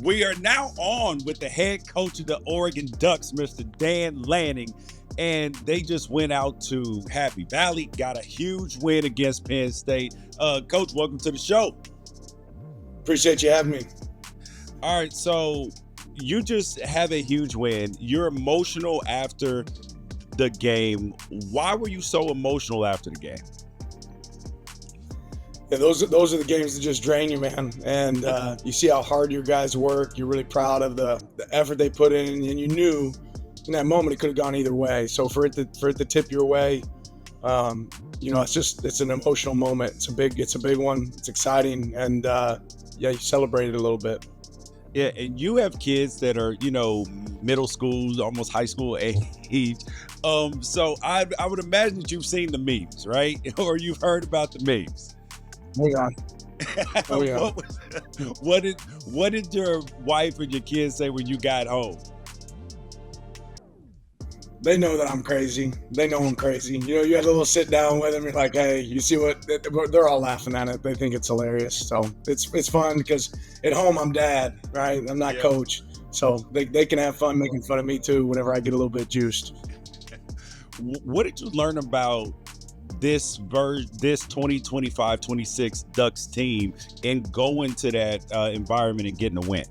We are now on with the head coach of the Oregon Ducks, Mr. Dan Lanning, and they just went out to Happy Valley, got a huge win against Penn State. Coach, welcome to the show. Appreciate you having me. All right, so you just have a huge win. You're emotional after the game. Why were you so emotional after the game? Yeah, those are the games that just drain you, man. And you see how hard your guys work. You're really proud of the effort they put in, and you knew in that moment it could have gone either way. So for it to tip your way, it's an emotional moment. It's a big one. It's exciting, and you celebrate it a little bit. Yeah, and you have kids that are, middle school, almost high school age. So I would imagine that you've seen the memes, right? Or you've heard about the memes. Oh yeah. Oh yeah. What did your wife and your kids say when you got home? They know that I'm crazy. They know I'm crazy. You had a little sit down with them. You're like, hey, you see what? They're all laughing at it. They think it's hilarious. So it's fun because at home I'm dad, right? I'm not coach. So they can have fun making fun of me too whenever I get a little bit juiced. What did you learn about this 2025-26 Ducks team and going to that environment and getting a win?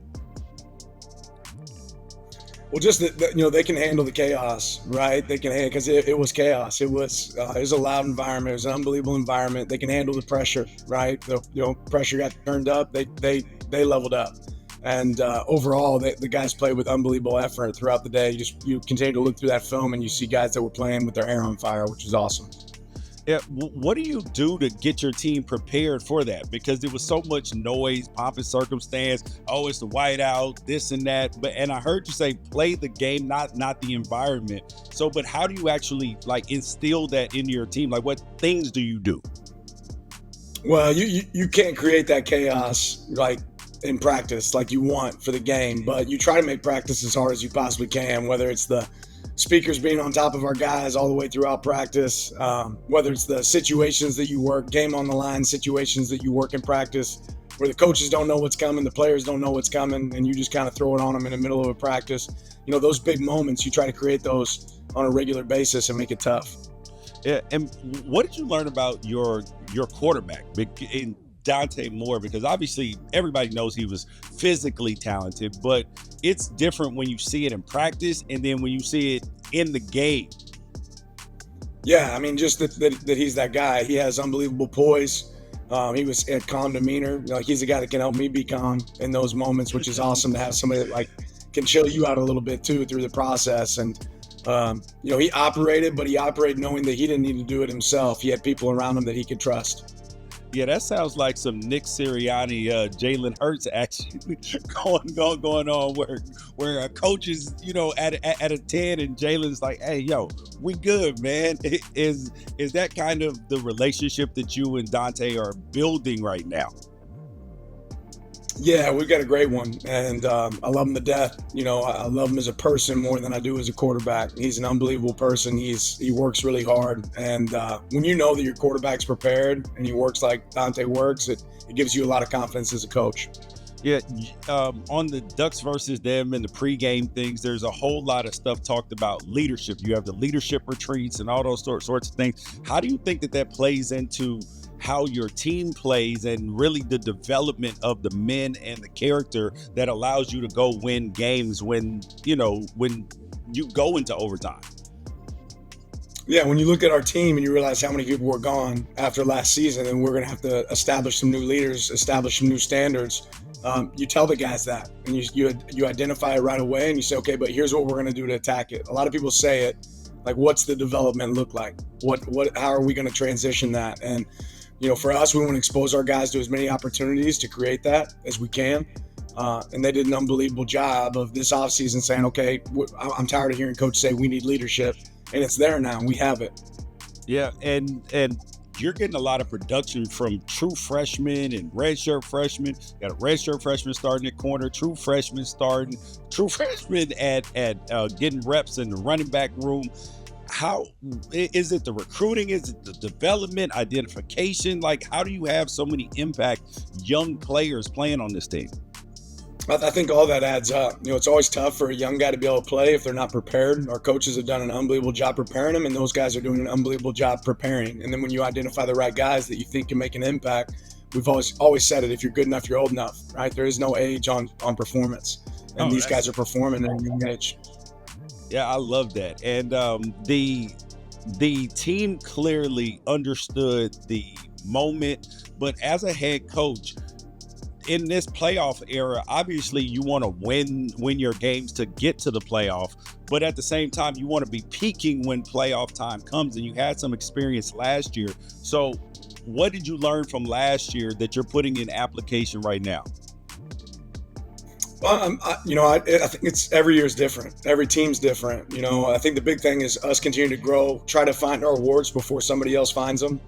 Well, just that they can handle the chaos, right? They can handle, because it was chaos. It was a loud environment. It was an unbelievable environment. They can handle the pressure, right? The pressure got turned up. They leveled up, and overall, the guys played with unbelievable effort throughout the day. You continue to look through that film, and you see guys that were playing with their hair on fire, which is awesome. Yeah, what do you do to get your team prepared for that? Because there was so much noise, pomp and circumstance. Oh, it's the whiteout, this and that. And I heard you say play the game, not the environment. So, but how do you actually instill that into your team? Like, what things do you do? Well, you can't create that chaos in practice like you want for the game, but you try to make practice as hard as you possibly can, whether it's the speakers being on top of our guys all the way throughout practice, whether it's the situations that you work, game on the line situations that you work in practice, where the coaches don't know what's coming, the players don't know what's coming, and you just kind of throw it on them in the middle of a practice. Those big moments, you try to create those on a regular basis and make it tough. Yeah, and what did you learn about your quarterback in Dante Moore? Because obviously everybody knows he was physically talented, but it's different when you see it in practice and then when you see it in the game. Yeah, I mean, just that he's that guy. He has unbelievable poise. He was at calm demeanor. He's a guy that can help me be calm in those moments, which is awesome to have somebody that can chill you out a little bit too through the process. And he operated knowing that he didn't need to do it himself. He had people around him that he could trust. Yeah, that sounds like some Nick Sirianni, Jalen Hurts action going on where a coach is, at a 10 and Jalen's like, hey, yo, we good, man. Is that kind of the relationship that you and Dante are building right now? Yeah, we've got a great one, and I love him to death. I love him as a person more than I do as a quarterback. He's an unbelievable person. He works really hard, and when you know that your quarterback's prepared and he works like Dante works, it gives you a lot of confidence as a coach. Yeah, on the Ducks versus them and the pregame things, there's a whole lot of stuff talked about leadership. You have the leadership retreats and all those sorts of things. How do you think that plays into how your team plays and really the development of the men and the character that allows you to go win games when you go into overtime? Yeah, when you look at our team and you realize how many people were gone after last season, and we're going to have to establish some new leaders, establish some new standards, you tell the guys that, and you identify it right away, and you say, okay, but here's what we're going to do to attack it. A lot of people say it, what's the development look like? How are we going to transition that? And for us, we want to expose our guys to as many opportunities to create that as we can. And they did an unbelievable job of this offseason saying, okay, I'm tired of hearing coach say we need leadership, and it's there now. We have it. Yeah, and you're getting a lot of production from true freshmen and redshirt freshmen. Got a redshirt freshman starting at corner, true freshmen at getting reps in the running back room. How is it the recruiting? Is it the development, identification? How do you have so many impact young players playing on this team? I think all that adds up. It's always tough for a young guy to be able to play if they're not prepared. Our coaches have done an unbelievable job preparing them, and those guys are doing an unbelievable job preparing. And then when you identify the right guys that you think can make an impact, we've always said it: if you're good enough, you're old enough, right? There is no age on performance, and these guys are performing at a young age. Yeah, I love that. And the team clearly understood the moment, but as a head coach in this playoff era, obviously you want to win your games to get to the playoff, but at the same time you want to be peaking when playoff time comes, and you had some experience last year. So what did you learn from last year that you're putting in application right now? Well, I think it's every year is different. Every team's different. I think the big thing is us continuing to grow, try to find our awards before somebody else finds them.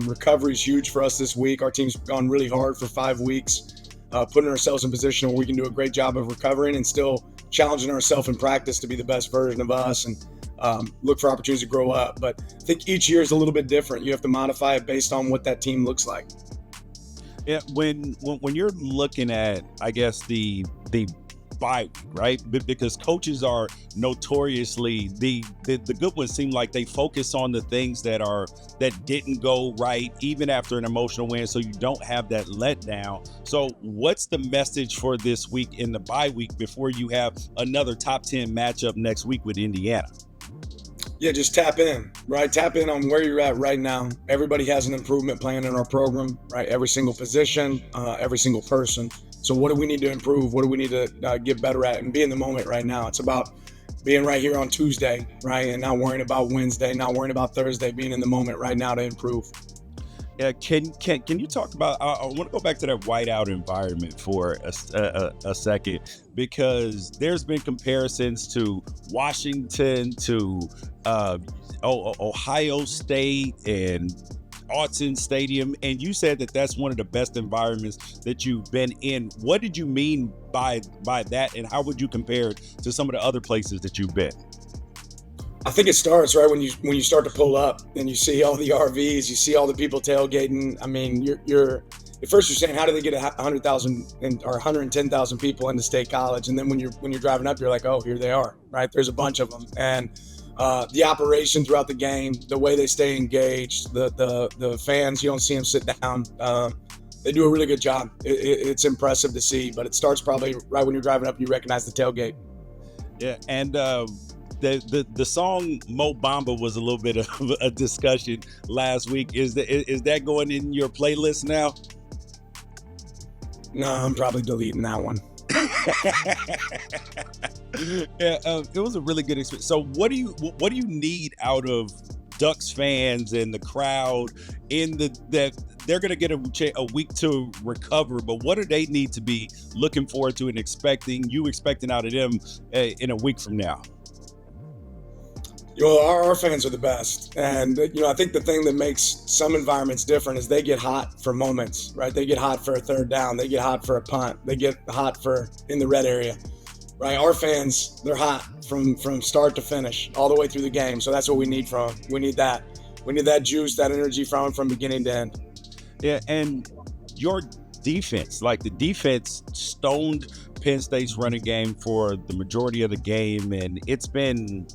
Recovery is huge for us this week. Our team's gone really hard for 5 weeks, putting ourselves in a position where we can do a great job of recovering and still challenging ourselves in practice to be the best version of us and look for opportunities to grow up. But I think each year is a little bit different. You have to modify it based on what that team looks like. Yeah, when you're looking at, I guess, the bye week, right? Because coaches are notoriously the good ones seem like they focus on the things that didn't go right, even after an emotional win, so you don't have that letdown. So what's the message for this week in the bye week before you have another top 10 matchup next week with Indiana? Yeah, just tap in, right? Tap in on where you're at right now. Everybody has an improvement plan in our program, right? Every single position, every single person. So what do we need to improve? What do we need to get better at and be in the moment right now? It's about being right here on Tuesday, right? And not worrying about Wednesday, not worrying about Thursday, being in the moment right now to improve. Can you talk about, I want to go back to that whiteout environment for a second, because there's been comparisons to Washington, to Ohio State and Autzen Stadium, and you said that that's one of the best environments that you've been in. What did you mean by that, and how would you compare it to some of the other places that you've been? I think it starts right when you start to pull up and you see all the RVs, you see all the people tailgating. I mean, you're at first you're saying, how do they get 100,000 or 110,000 people into State College? And then when you're driving up, you're like, oh, here they are, right? There's a bunch of them, and the operation throughout the game, the way they stay engaged, the fans, you don't see them sit down. They do a really good job. It's impressive to see, but it starts probably right when you're driving up and you recognize the tailgate. Yeah, and the song Mo Bamba was a little bit of a discussion last week. Is that going in your playlist now? No, I'm probably deleting that one. Yeah, it was a really good experience. So what do you need out of Ducks fans and the crowd that they're going to get a week to recover, but what do they need to be looking forward to and expecting out of them in a week from now? Our fans are the best. And, I think the thing that makes some environments different is they get hot for moments, right? They get hot for a third down. They get hot for a punt. They get hot for in the red area, right? Our fans, they're hot from start to finish, all the way through the game. So that's what we need from them. We need that. We need that juice, that energy from beginning to end. Yeah, and your defense, like the defense stoned Penn State's running game for the majority of the game, and it's been,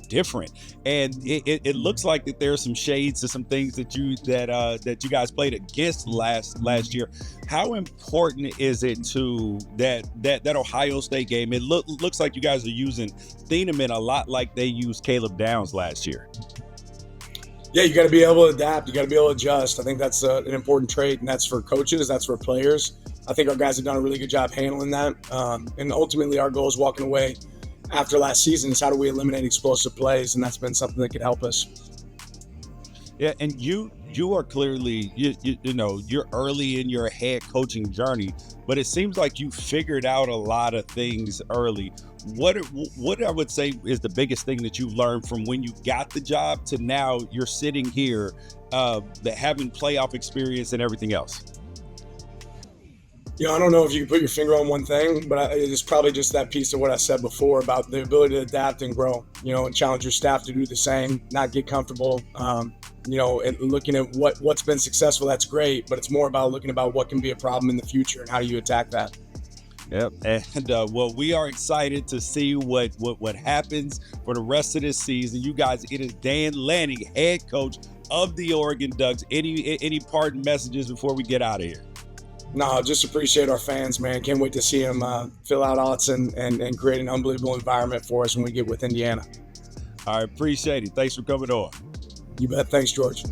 different. And it looks like that there's some shades to some things that you guys played against last year. How important is it to that Ohio State game? It looks like you guys are using Thieneman a lot like they used Caleb Downs last year. Yeah, you got to be able to adapt. You got to be able to adjust. I think that's an important trait, and that's for coaches. That's for players. I think our guys have done a really good job handling that. And ultimately, our goal is walking away after last season is how do we eliminate explosive plays, and that's been something that could help us. Yeah, and you are clearly, you're early in your head coaching journey, but it seems like you figured out a lot of things early. What I would say is the biggest thing that you learned from when you got the job to now you're sitting here, having playoff experience and everything else? I don't know if you can put your finger on one thing, but it's probably just that piece of what I said before about the ability to adapt and grow, and challenge your staff to do the same, not get comfortable, and looking at what's been successful. That's great, but it's more about looking about what can be a problem in the future and how do you attack that. Yep. And well, we are excited to see what happens for the rest of this season. You guys, it is Dan Lanning, head coach of the Oregon Ducks. Any parting messages before we get out of here? No, just appreciate our fans, man. Can't wait to see them fill out Autzen and create an unbelievable environment for us when we get with Indiana. I appreciate it. Thanks for coming on. You bet. Thanks, George.